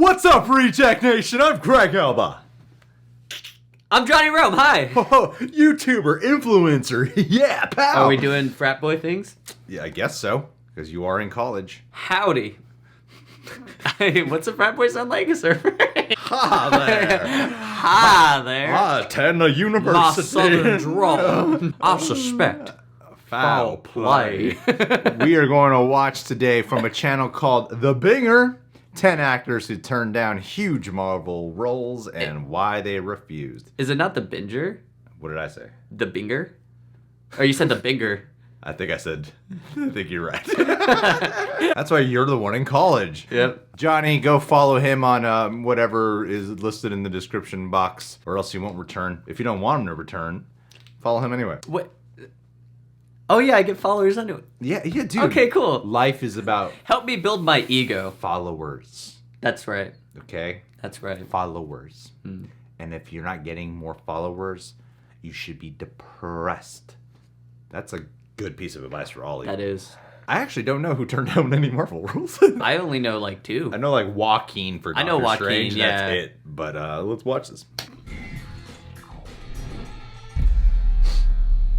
What's up, Reject Nation? I'm Greg Elba. I'm Johnny Rome, hi! Oh, YouTuber, influencer, yeah, pal! Are we doing frat boy things? Yeah, I guess so, because you are in college. Howdy. What's a frat boy sound like? A surfer? Ha there! Hi there! I attend a university. My southern drawl. I suspect Foul play. We are going to watch today from a channel called The Binger, 10 actors who turned down huge Marvel roles and why they refused. Is it not the Binger? What did I say? The Binger? Or you said the Binger. I think you're right. That's why you're the one in college. Yep. Johnny, go follow him on whatever is listed in the description box, or else he won't return. If you don't want him to return, follow him anyway. What? Oh yeah, I get followers anyway. Yeah, dude. Okay, cool. Life is about Help me build my ego. followers. That's right. Okay? That's right. Followers. And if you're not getting more followers, you should be depressed. That's a good piece of advice for all of you. That is. I actually don't know who turned down any Marvel roles. I only know like two. I know like Joaquin for Doctor I know Joaquin, Strange. yeah. That's it. But let's watch this.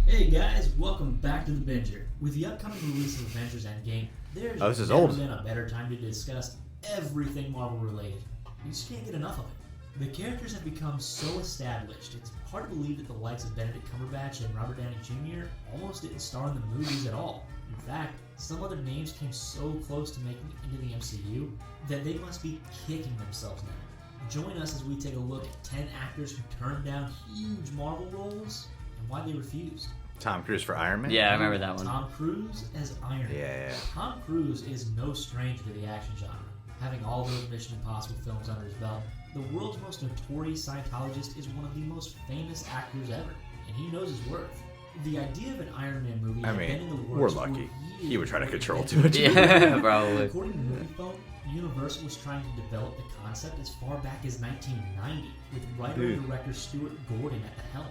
Hey guys, welcome back to The Binger. With the upcoming release of Avengers Endgame, there's never been a better time to discuss everything Marvel related. You just can't get enough of it. The characters have become so established, it's hard to believe that the likes of Benedict Cumberbatch and Robert Downey Jr. almost didn't star in the movies at all. In fact, some other names came so close to making it into the MCU that they must be kicking themselves now. Join us as we take a look at 10 actors who turned down huge Marvel roles and why they refused. Tom Cruise for Iron Man? Yeah, I remember that one. Tom Cruise as Iron Man. Yeah. Tom Cruise is no stranger to the action genre. Having all those Mission Impossible films under his belt, the world's most notorious Scientologist is one of the most famous actors ever, and he knows his worth. The idea of an Iron Man movie had been in the works we're lucky. for He would try to years control before too much. Yeah, probably. According to MoviePhone, Universal was trying to develop the concept as far back as 1990, with writer and director Stuart Gordon at the helm.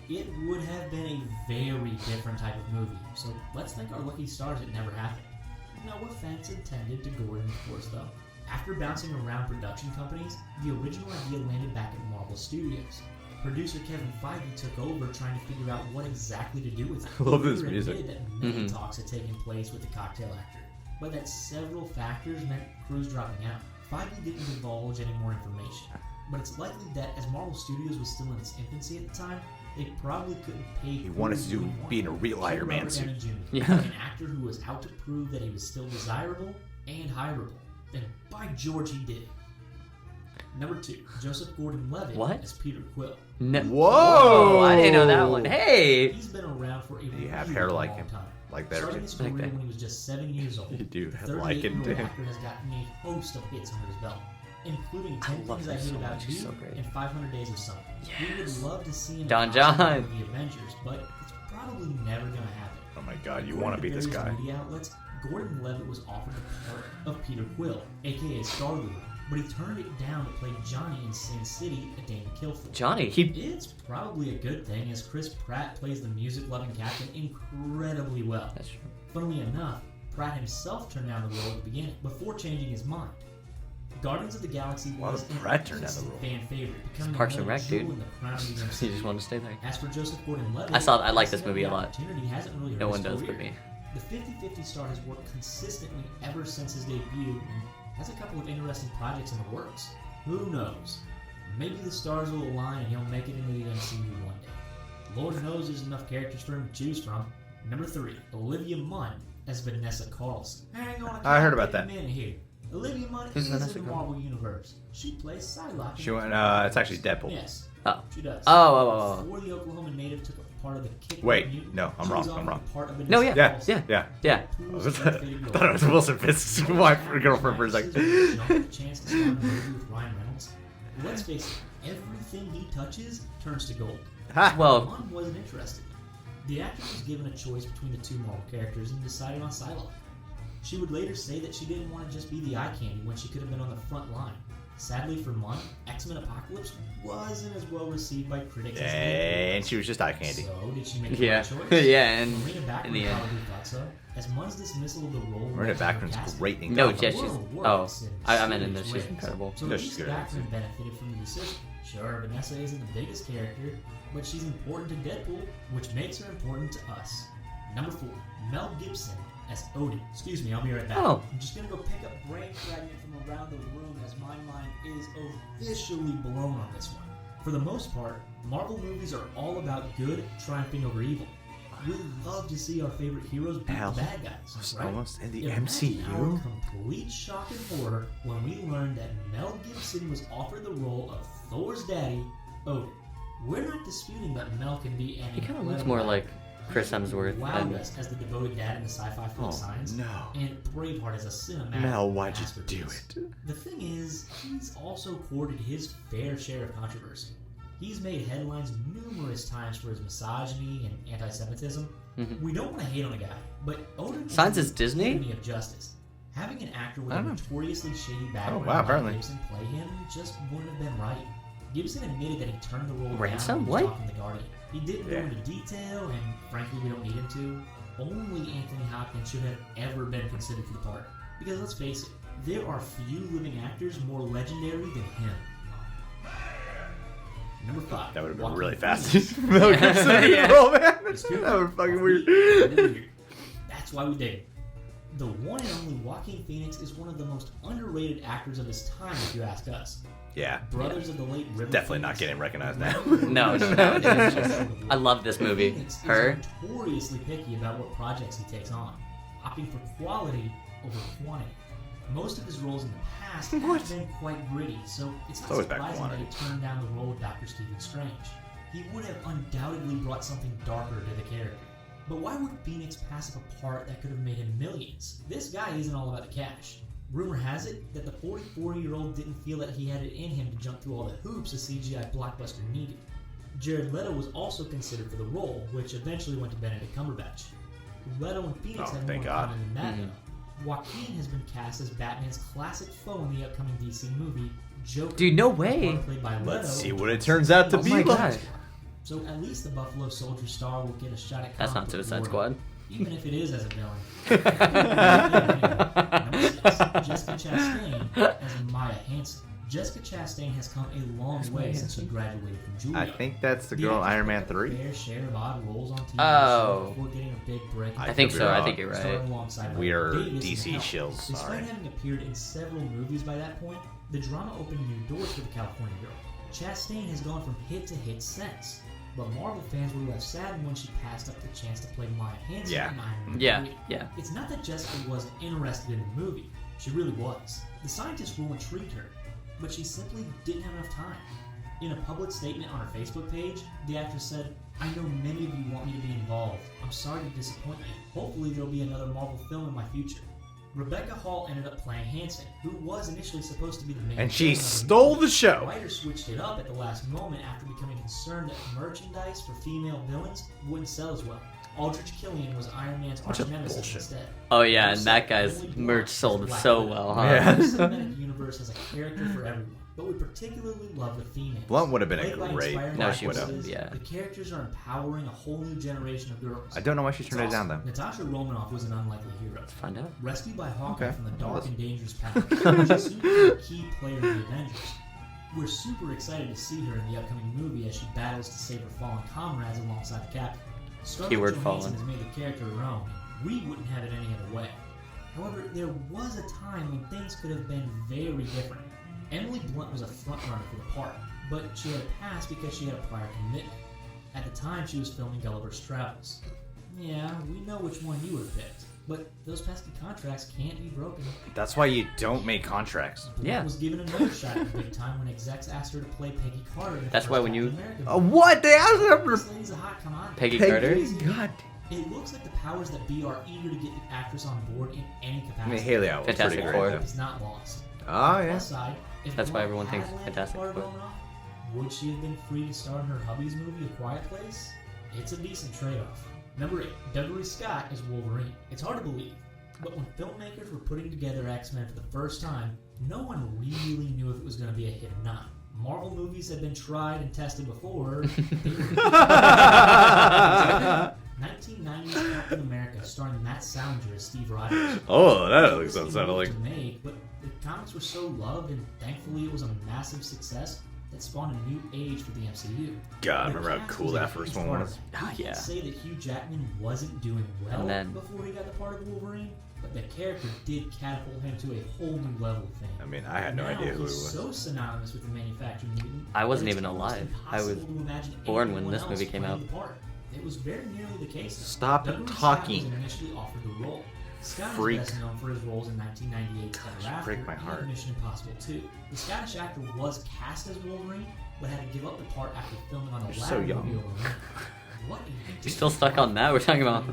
It would have been a very different type of movie, so let's thank our lucky stars it never happened. No offense intended to Gordon, of course, though. After bouncing around production companies, the original idea landed back at Marvel Studios. Producer Kevin Feige took over trying to figure out what exactly to do with it. I love this He music. admitted that many talks had taken place with the cocktail actor, but that several factors meant Cruise dropping out. Feige didn't divulge any more information, but it's likely that as Marvel Studios was still in its infancy at the time, they probably couldn't pay. He wanted to be in a real Iron Man suit. Yeah. An actor who was out to prove that he was still desirable and hireable. And by George, he did it. Number 2, Joseph Gordon-Levitt as Peter Quill. No. Whoa! I didn't know that one. Hey! He's been around for a Do you have really hair like long him? time. Like that? Starting his Like career that. when he was just 7 years old. You do the have like him, 38-year-old too. actor has gotten a host of hits under his belt, including I 10 love Things I him Hate so About much. You He's so great. and 500 Days of Summer. We would Yes. love to see him Don in John. John. The Avengers, but it's probably never going to happen. Oh my god, you According want to be this various guy. Media outlets, Gordon-Levitt was offered the part of Peter Quill, aka Star-Lord, but he turned it down to play Johnny in Sin City, a Dane Kilford. Johnny, It's probably a good thing, as Chris Pratt plays the music-loving captain incredibly well. That's true. Funnily enough, Pratt himself turned down the role at the beginning, before changing his mind. Guardians of the Galaxy Why was would Pratt turn down the role? fan favorite, becoming Parks and another Rec, jewel dude. in the crown of the He MCU. just wanted to stay there. As for Joseph Gordon-Levitt, I like this passing movie a up the lot. opportunity hasn't really hurt No his one does career. but me. The 50-50 star has worked consistently ever since his debut and has a couple of interesting projects in the works. Who knows? Maybe the stars will align and he'll make it into the MCU one day. Lord knows there's enough characters for him to choose from. Number 3, Olivia Munn as Vanessa Carlson. Hang on, I heard about that. minute here. Olivia Munn Who's is Vanessa in the Marvel Universe. She plays Psylocke. She went, it's actually Deadpool. Yes. Oh. She does. Oh. Before the Oklahoma native took a part of the kick. Wait, no, I'm she wrong, was I'm offered wrong. a part of No, Vanessa yeah, Carlson. Yeah. I thought it was Wilson Fisk's wife or girlfriend for a second. Chance to star in a movie with Ryan Reynolds. Let's face it, everything he touches turns to gold. Ha! Well, Munn wasn't interested. The actress was given a choice between the two Marvel characters and decided on Psylocke. She would later say that she didn't want to just be the eye candy when she could have been on the front line. Sadly for Munn, X-Men Apocalypse wasn't as well received by critics as And she was just eye candy. So, did she make the right choice? Yeah, and Marina Baccarin in the end. probably thought so. As Munn's dismissal of the role... Marina Baccarin's great in No, Gotham. yeah, she's... Oh, I meant in this. She's incredible. So No, at she's least good. Baccarin benefited from the decision. Sure, Vanessa isn't the biggest character, but she's important to Deadpool, which makes her important to us. Number 4, Mel Gibson as Odin. Excuse me, I'll be right back. Oh. I'm just gonna go pick up brain fragment from around the room as my mind is officially blown on this one. For the most part, Marvel movies are all about good triumphing over evil. We love to see our favorite heroes beat Hell, the bad guys, was right? almost in the Imagine MCU? our complete shock and horror when we learned that Mel Gibson was offered the role of Thor's daddy, Odin. We're not disputing that Mel can be an He kind of looks incredible more actor. like Chris Hemsworth. Wowed And us as the devoted dad in the sci-fi film Oh, Signs, no. and Braveheart as a cinematic Mel, why'd you do masterpiece. it? The thing is, he's also courted his fair share of controversy. He's made headlines numerous times for his misogyny and anti-Semitism. We don't want to hate on a guy, but Odin Signs is is the Disney? epitome of justice. Having an actor with I a don't know. notoriously shady background wow, like apparently. Gibson play him just wouldn't have been right. Gibson admitted that he turned the role Ransom? down when he What? was talking to The Guardian. He didn't go Yeah. into detail, and frankly, we don't need him to. Only Anthony Hopkins should have ever been considered for the part. Because let's face it, there are few living actors more legendary than him. Number 5. That would have been Joaquin really fast. Phoenix. Mel Gibson in Yeah. the role, man. It's true. That would fucking weird. That's why we dig it. The one and only Joaquin Phoenix is one of the most underrated actors of his time, if you ask us. Yeah. Brothers of the late River Definitely not Phoenix. getting recognized now. No, it's just... I love this movie. Phoenix is Her. notoriously picky about what projects he takes on, opting for quality over quantity. Most of his roles in the past What? have been quite gritty, so it's not always back to surprising that quantity. he turned down the role of Dr. Stephen Strange. He would have undoubtedly brought something darker to the character. But why would Phoenix pass up a part that could have made him millions? This guy isn't all about the cash. Rumor has it that the 44-year-old didn't feel that he had it in him to jump through all the hoops a CGI blockbuster needed. Jared Leto was also considered for the role, which eventually went to Benedict Cumberbatch. Leto and Phoenix Oh, have more thank in God. common than that, though. Joaquin has been cast as Batman's classic foe in the upcoming DC movie, Joker. Dude, no a way. part played by Leto. Let's see what it turns out to Oh be my like. God. So at least the Buffalo Soldier star will get a shot at That's comic not book Suicide lore, Squad. even if it is as a villain. Number 6, Jessica Chastain as Maya Hansen. Jessica Chastain has come a long way since she graduated from I Juilliard. think that's the The girl in actress Iron Man picked up a 3. fair share of odd roles on TV Oh. before getting a big break. I I think could be so. I wrong. think you're Starring right. alongside We Viola are Davis in DC Help. shills, Despite sorry. having appeared in several movies by that point, the drama opened new doors for the California girl. Chastain has gone from hit to hit since, but Marvel fans were left saddened when she passed up the chance to play Maya Hansen Yeah. in Iron Man Yeah, 3. yeah. It's not that Jessica wasn't interested in the movie. She really was. The scientist role intrigued her, but she simply didn't have enough time. In a public statement on her Facebook page, the actress said, "I know many of you want me to be involved. I'm sorry to disappoint you. Hopefully there'll be another Marvel film in my future." Rebecca Hall ended up playing Hansen, who was initially supposed to be the main And she villain of the stole movie. the show. The writer switched it up at the last moment after becoming concerned that merchandise for female villains wouldn't sell as well. Aldrich Killian was Iron Man's Bunch of arch nemesis bullshit. instead. Oh yeah, and that guy's merch sold so well, huh? Yeah. The cinematic universe has a character for everyone, but we particularly love the females. Blunt would have been a Played by great inspiring No, Black she would have, actresses, yeah. The characters are empowering a whole new generation of girls. I don't know why she turned it It's down awesome. though. Natasha Romanoff was an unlikely hero. Find out. Rescued by Hawkeye Okay. from the Well, dark that's- and dangerous past, she soon became a key player in the Avengers. We're super excited to see her in the upcoming movie as she battles to save her fallen comrades alongside the Captain. Scarlett Keyword Johansson fallen. has made the character her own. We wouldn't have it any other way. However, there was a time when things could have been very different. Emily Blunt was a frontrunner for the part, but she had a pass because she had a prior commitment. At the time, she was filming Gulliver's Travels. Yeah, we know which one you would have picked, but those pesky contracts can't be broken. That's why you don't make contracts. Blunt Yeah. was given another shot at the big time when execs asked her to play Peggy Carter. In the That's first why when you- Captain America movie. What? They asked her for This lady's a hot commodity. Peggy Carter? God. It looks like the powers that be are eager to get the actress on board in any capacity. I mean, Haley Atwell was Fantastic pretty Four. great Hope though. is not lost. Oh yeah. Plus side, if That's why Blunt everyone had thinks landed Fantastic part of Four. Romanoff, would she have been free to star in her hubby's movie, A Quiet Place? It's a decent trade-off. Number 8, Douglas Scott as Wolverine. It's hard to believe, But when filmmakers were putting together X-Men for the first time, no one really knew if it was going to be a hit or not. Marvel movies had been tried and tested before. 1990's Captain America, starring Matt Salinger as Steve Rogers. Oh, that looks unsettling. But the comics were so loved, and thankfully it was a massive success that spawned a new age for the MCU. God, I remember how cool that first one was. You can't say that Hugh Jackman wasn't doing well before he got the part of Wolverine, but the character did catapult him to a whole new level of fame. I mean, I had no idea who he was. So synonymous with the manufactured mutant. I wasn't even alive. I was born when this movie came out. It was very nearly the case. Stop talking. Scott was initially offered the role. Scott is best known for his roles in 1998 Ever After break my heart. and Mission Impossible 2. The Scottish actor was cast as Wolverine, but had to give up the part after filming on the latter so young. movie Wolverine. What You're still stuck on that? We're talking about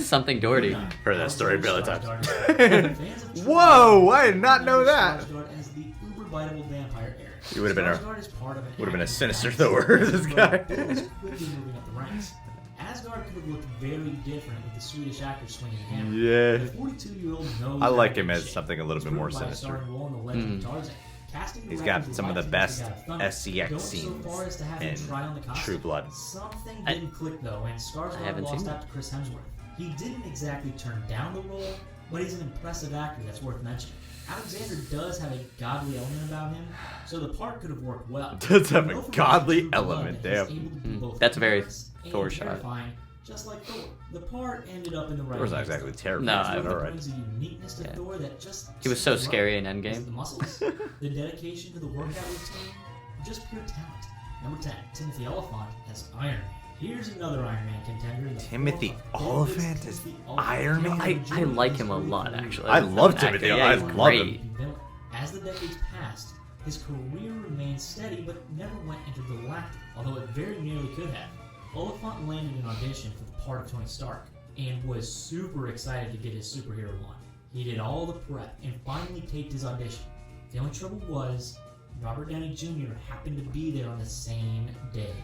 something Doherty. Heard that story a billion times. Fans of Whoa, I did not know that. Skarsgård as the uber-biteable vampire Eric. He would have been Skarsgård is part of an would have been a acting sinister cast, Thor, this guy. Bill is quickly moving up the ranks. Asgard could have looked very different with the Swedish actor swinging the hammer. Yeah. The 42-year-old knows I like how to him get as shape. something a little He's bit more proven by a sinister. starring role in The Legend of Tarzan. Casting He's directors got some of the liked best him as God of Thunder, SCX going so scenes far as to have him in try on the costume. True Blood. Something didn't click though, and Skarsgård haven't lost seen out to Chris Hemsworth. He didn't exactly turn down the role, but he's an impressive actor that's worth mentioning. Alexander does have a godly element about him, so the part could have worked well. Does have a Know from godly True Blood element, that he's damn. able to be both That's a very humorous and Thor shot. terrifying, just like Thor. The part ended up in the right Thor's not hands, exactly though. terrible. No, but It alright. brings a uniqueness to Thor that just He was so seems scary right. in Is it Endgame. the muscles, the dedication to the workout routine, or just pure talent. Number 10, Timothy Olyphant as Iron Man. Here's another Iron Man contender. in the Timothy form of Olyphant Timothy as Olyphant. Iron Man? I like him a lot, actually. I love Actor, Timothy. yeah, I he's love great. him. As the decades passed, his career remained steady but never went into galactic, although it very nearly could have. Oliphant landed an audition for the part of Tony Stark and was super excited to get his superhero on. He did all the prep and finally taped his audition. The only trouble was, Robert Downey Jr. happened to be there on the same day,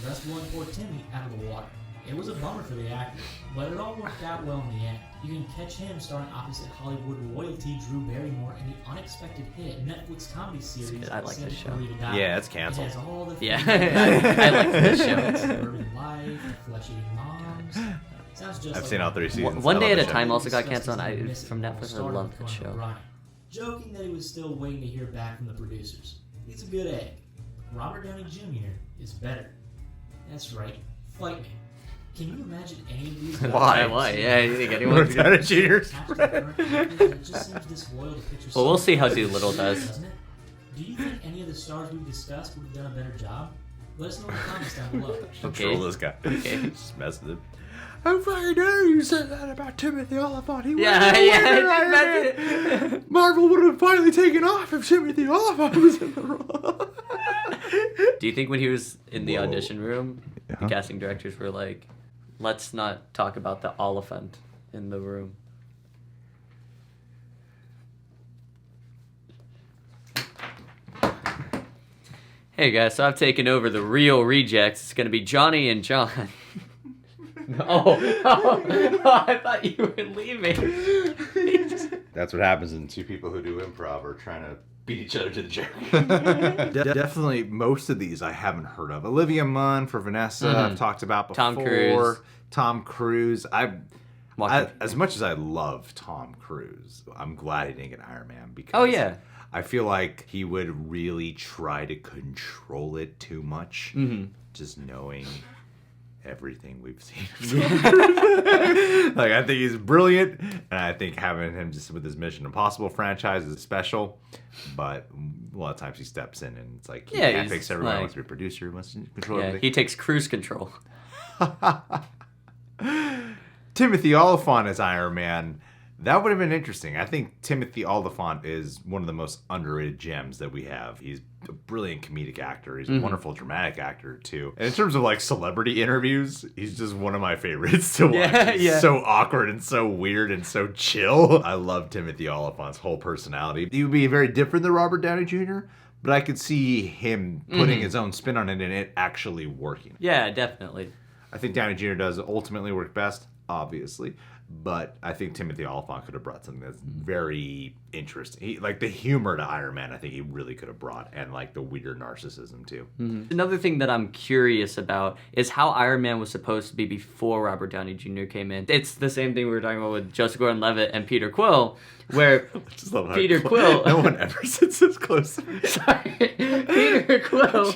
thus blowing poor Timmy out of the water. It was a bummer for the actor, but it all worked out well in the end. You can catch him starring opposite Hollywood royalty Drew Barrymore in the unexpected hit Netflix comedy series. I like this show. Yeah, it's It canceled. has all the Yeah, things- I like this show. Suburban life, flesh-eating moms. Sounds just I've like seen all 3 seasons. One I Day love at a the Time show. also got canceled. From Started Netflix. I love with that Conan show. O'Brien, joking that he was still waiting to hear back from the producers. He's a good egg. Robert Downey Jr. is better. That's right. Fight me. Can you imagine any of these guys? Why? Yeah, you think anyone Robert Downey Jr. Well, we'll see how Doolittle does. Doesn't it? Do you think any of the stars we've discussed would have done a better job? Let us know in the comments down below. Control this guy. Okay. Just mess with him. How fucking dare you say that about Timothy Olyphant? He Yeah, yeah. Marvel would have finally taken off if Timothy Olyphant was in the role. Do you think when he was in the Whoa. audition room, the casting directors were like, let's not talk about the Oliphant in the room? Hey guys, so I've taken over the real rejects. It's gonna be Johnny and John. I thought you were leaving. That's what happens when 2 people who do improv are trying to beat each other to the chair. Definitely, most of these I haven't heard of. Olivia Munn for Vanessa, I've talked about before. Tom Cruise. Tom Cruise. As much as I love Tom Cruise, I'm glad he didn't get Iron Man because Oh yeah. I feel like he would really try to control it too much, just knowing everything we've seen. Like, I think he's brilliant, and I think having him just with his Mission Impossible franchise is special, but a lot of times he steps in and it's like he Yeah, can't he's fix everyone, like- wants to be a producer, he wants to control Yeah, everything. he takes cruise control. Timothy Olyphant as Iron Man, that would have been interesting. I think Timothy Olyphant is one of the most underrated gems that we have. He's a brilliant comedic actor. He's a wonderful dramatic actor, too. And in terms of, like, celebrity interviews, he's just one of my favorites to watch. Yeah, He's yeah. so awkward and so weird and so chill. I love Timothy Olyphant's whole personality. He would be very different than Robert Downey Jr., but I could see him putting his own spin on it and it actually working. Yeah, definitely. I think Downey Jr. does ultimately work best, obviously. But I think Timothy Olyphant could have brought something that's very interesting. Like the humor to Iron Man, I think he really could have brought, and like the weird narcissism too. Another thing that I'm curious about is how Iron Man was supposed to be before Robert Downey Jr. came in. It's the same thing we were talking about with Joseph Gordon-Levitt and Peter Quill, where Peter Quill... No one ever sits this close to me. Sorry. Peter Quill...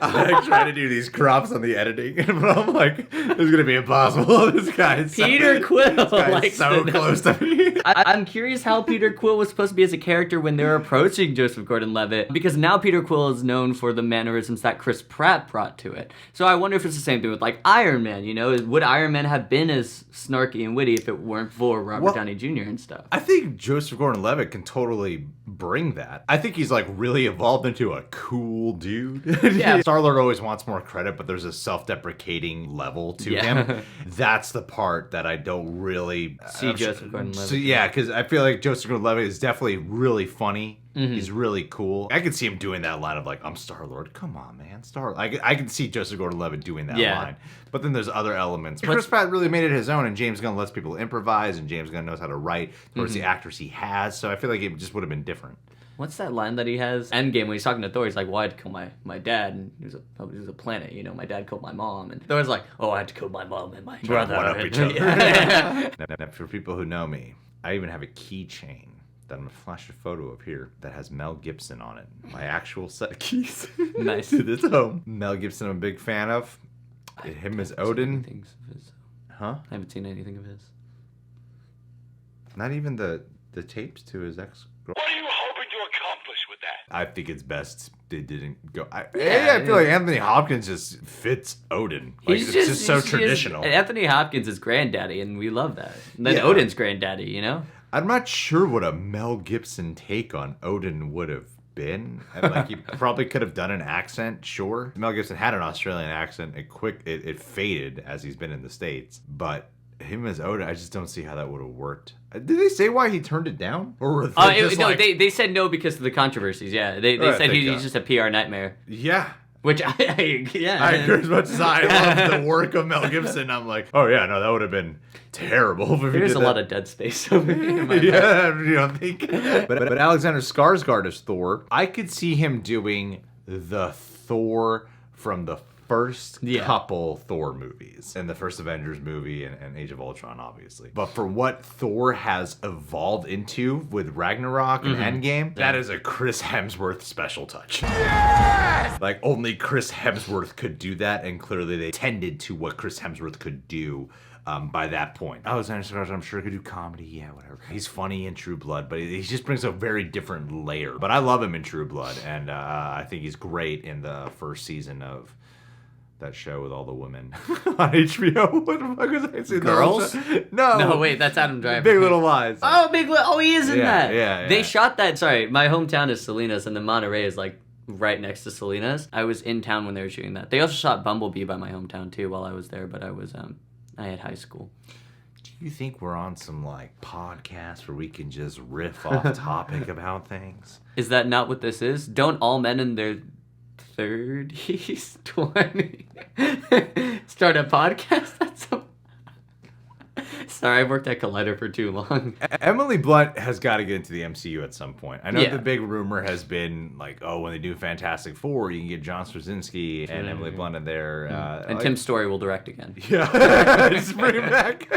I try to do these crops on the editing, but I'm like, it's going to be impossible. This guy's Peter Quill like so close to me. I'm curious how Peter Quill was supposed to be as a character when they were approaching Joseph Gordon-Levitt, because now Peter Quill is known for the mannerisms that Chris Pratt brought to it. So I wonder if it's the same thing with like Iron Man, you know? Would Iron Man have been as snarky and witty if it weren't for Robert Downey Jr. and stuff? I think Joseph Gordon-Levitt can totally bring that. I think he's like really evolved into a cool dude. Yeah. Star-Lord always wants more credit, but there's a self-deprecating level to him. That's the part that I don't really see Joseph Gordon-Levitt. So yeah, because I feel like Joseph Gordon-Levitt is definitely really funny. He's really cool. I could see him doing that line of like, I'm Star-Lord. Come on, man. I can see Joseph Gordon-Levitt doing that line. But then there's other elements. Chris Pratt really made it his own, and James Gunn lets people improvise, and James Gunn knows how to write towards the actors he has. So I feel like it just would have been different. What's that line that he has? Endgame, when he's talking to Thor, he's like, well, I had to kill my dad, and he was a planet, you know, my dad killed my mom. And Thor's like, oh, I had to kill my mom and my brother. One up each other. Now, for people who know me, I even have a keychain that I'm going to flash a photo of here that has Mel Gibson on it. My actual set of keys. Nice. To this home. Mel Gibson I'm a big fan of. Him as Odin. Huh? I haven't seen anything of his. Not even the tapes to his ex-girlfriend. What are you hoping to accomplish with that? I think it's best they didn't go. I feel like Anthony Hopkins just fits Odin. Like, it's just so traditional. Anthony Hopkins is granddaddy, and we love that. And then Odin's granddaddy, you know? I'm not sure what a Mel Gibson take on Odin would have been. Like, he probably could have done an accent, sure. Mel Gibson had an Australian accent. It faded as he's been in the States. But him as Odin, I just don't see how that would have worked. Did they say why he turned it down? Or were they they said no because of the controversies, yeah. They said he's just a PR nightmare. Yeah. Which I agree as much as I love the work of Mel Gibson, I'm like, oh yeah, no, that would have been terrible if There's a lot of dead space over here in my mind. You don't think? But Alexander Skarsgård as Thor, I could see him doing the Thor from the first couple Thor movies, and the first Avengers movie and Age of Ultron, obviously. But for what Thor has evolved into with Ragnarok and Endgame, that is a Chris Hemsworth special touch. Yes! Like, only Chris Hemsworth could do that, and clearly they tended to what Chris Hemsworth could do by that point. Alexander Skarsgård, I'm sure, could do comedy, yeah, whatever. He's funny in True Blood, but he just brings a very different layer. But I love him in True Blood, and I think he's great in the first season of that show with all the women on HBO. What the fuck was I? Girls? No, wait, that's Adam Driver. Big Little Lies. Oh, he is in that. Yeah. They shot that. Sorry, my hometown is Salinas, and then Monterey is like right next to Salinas. I was in town when they were shooting that. They also shot Bumblebee by my hometown too while I was there, but I was I had high school. Do you think we're on some like podcast where we can just riff off topic about things? Is that not what this is? Don't all men in their 30s, 20 start a podcast? That's so... Sorry, I worked at Collider for too long. Emily Blunt has got to get into the MCU at some point. I know the big rumor has been like, oh, when they do Fantastic Four, you can get John Straczynski and Emily Blunt in there. And Tim Story will direct again. Yeah, just bring him back.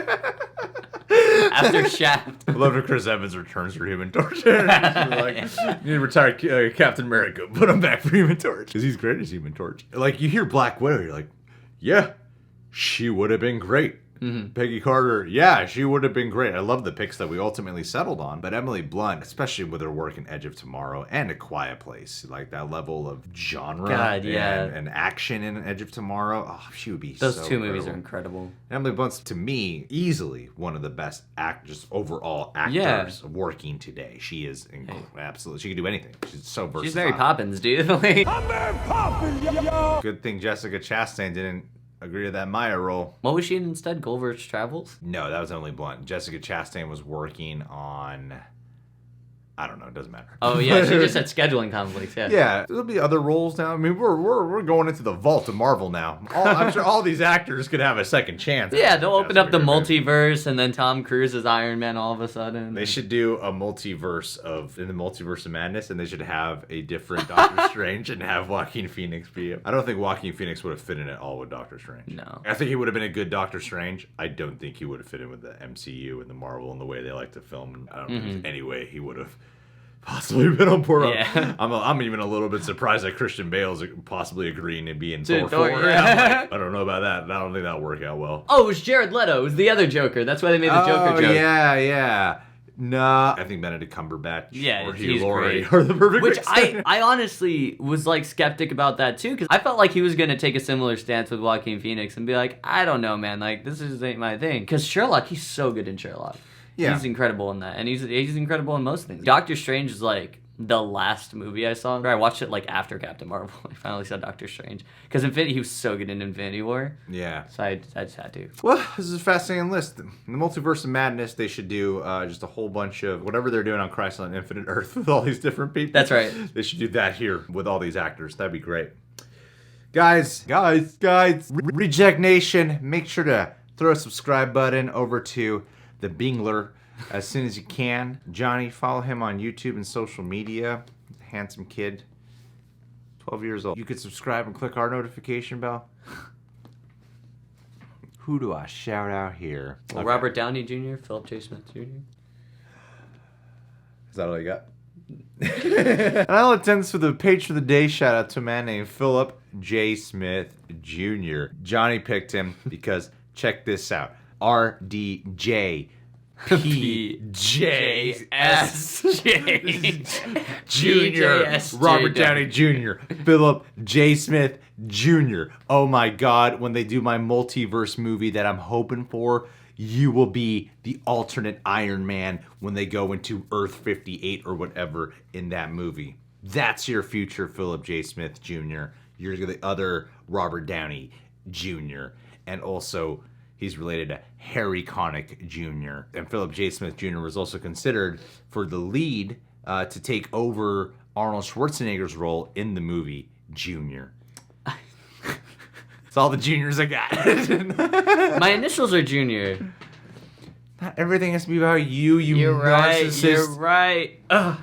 After Shaft. I love if Chris Evans returns for Human Torch. Like, you need to retire Captain America. Put him back for Human Torch. Because he's great as Human Torch. Like, you hear Black Widow, you're like, yeah, she would have been great. Peggy Carter, yeah, she would have been great. I love the picks that we ultimately settled on. But Emily Blunt, especially with her work in Edge of Tomorrow and A Quiet Place, like that level of genre and action in Edge of Tomorrow, she would be Those two movies are incredible. Emily Blunt's, to me, easily one of the best overall actors working today. She is absolutely, she can do anything. She's so versatile. She's Mary Poppins, dude. I'm Mary Poppins, yo! Good thing Jessica Chastain didn't agree to that Maya role. What was she in instead? Gulliver's Travels? No, that was Emily Blunt. Jessica Chastain was working on I don't know. It doesn't matter. Oh yeah, she just had scheduling conflicts. Yeah. Yeah, there'll be other roles now. I mean, we're going into the vault of Marvel now. I'm sure all these actors could have a second chance. Yeah, they'll open up the multiverse, and then Tom Cruise is Iron Man all of a sudden. They should do a multiverse in the multiverse of madness, and they should have a different Doctor Strange and have Joaquin Phoenix be it. I don't think Joaquin Phoenix would have fit in at all with Doctor Strange. No. I think he would have been a good Doctor Strange. I don't think he would have fit in with the MCU and the Marvel and the way they like to film. I don't think there's any way he would have possibly been on board. Yeah. I'm even a little bit surprised that Christian Bale's possibly agreeing to be in Thor 4. Yeah. I don't know about that. I don't think that'll work out well. Oh, it was Jared Leto. It was the other Joker. That's why they made the Joker joke. Yeah. Nah, I think Benedict Cumberbatch or Hugh Laurie are the perfect Which mix. I honestly was like skeptic about that too, because I felt like he was gonna take a similar stance with Joaquin Phoenix and be like, I don't know, man, like this just ain't my thing. Because Sherlock, he's so good in Sherlock. Yeah. He's incredible in that, and he's incredible in most things. Doctor Strange is like the last movie I saw. I watched it like after Captain Marvel. I finally saw Doctor Strange because he was so good in Infinity War. Yeah. So I just had to. Well, this is a fascinating list. In the Multiverse of Madness, they should do just a whole bunch of whatever they're doing on Crisis on Infinite Earth with all these different people. That's right. They should do that here with all these actors. That'd be great. Guys, Reject Nation, make sure to throw a subscribe button over to the Bingler as soon as you can. Johnny, follow him on YouTube and social media. Handsome kid, 12 years old. You could subscribe and click our notification bell. Who do I shout out here? Well, Robert Downey Jr., Philip J. Smith Jr. Is that all you got? And I'll attend this with a page for the day shout out to a man named Philip J. Smith Jr. Johnny picked him because check this out. RDJ PJSJ Jr. Robert Downey Jr. Philip J. Smith Jr. Oh my God, when they do my multiverse movie that I'm hoping for, you will be the alternate Iron Man when they go into Earth 58 or whatever in that movie. That's your future Philip J. Smith Jr. You're the other Robert Downey Jr. And also, he's related to Harry Connick Jr. And Philip J. Smith Jr. was also considered for the lead to take over Arnold Schwarzenegger's role in the movie Junior. That's all the juniors I got. My initials are Junior. Not everything has to be about you You're narcissist. right. You're right. Ugh.